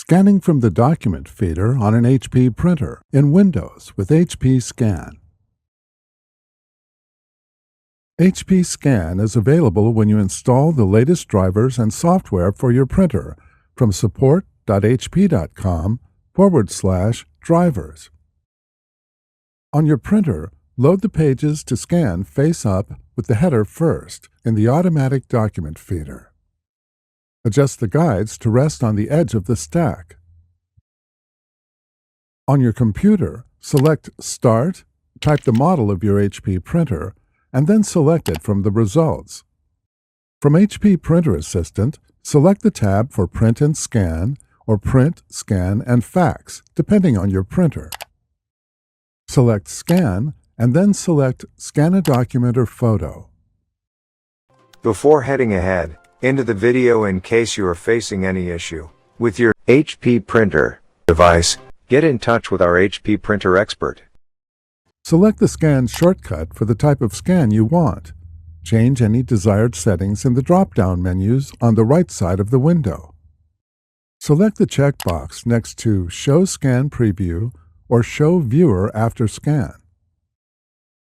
Scanning from the document feeder on an HP printer in Windows with HP Scan. HP Scan is available when you install the latest drivers and software for your printer from support.hp.com/drivers. On your printer, load the pages to scan face up with the header first in the automatic document feeder. Adjust the guides to rest on the edge of the stack. On your computer, select Start, type the model of your HP printer, and then select it from the results. From HP Printer Assistant, select the tab for Print and Scan, or Print, Scan, and Fax, depending on your printer. Select Scan, and then select Scan a document or photo. Before heading ahead into the video, in case you are facing any issue with your HP printer device, get in touch with our HP printer expert. Select the Scan shortcut for the type of scan you want. Change any desired settings in the drop-down menus on the right side of the window. Select the checkbox next to Show Scan Preview or Show Viewer After Scan.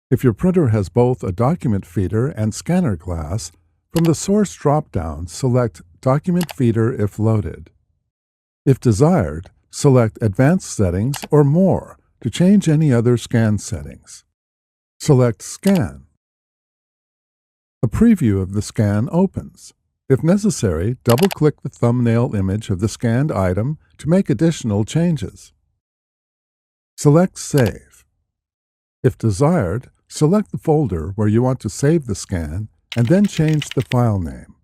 If your printer has both a document feeder and scanner glass, from the Source drop-down, select Document Feeder if loaded. If desired, select Advanced Settings or More to change any other scan settings. Select Scan. A preview of the scan opens. If necessary, double-click the thumbnail image of the scanned item to make additional changes. Select Save. If desired, select the folder where you want to save the scan and then change the file name.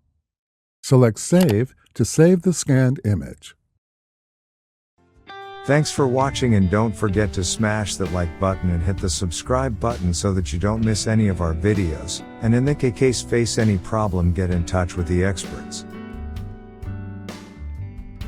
Select Save to save the scanned image. Thanks for watching, and don't forget to smash that like button and hit the subscribe button so that you don't miss any of our videos, and in the case face any problem, get in touch with the experts.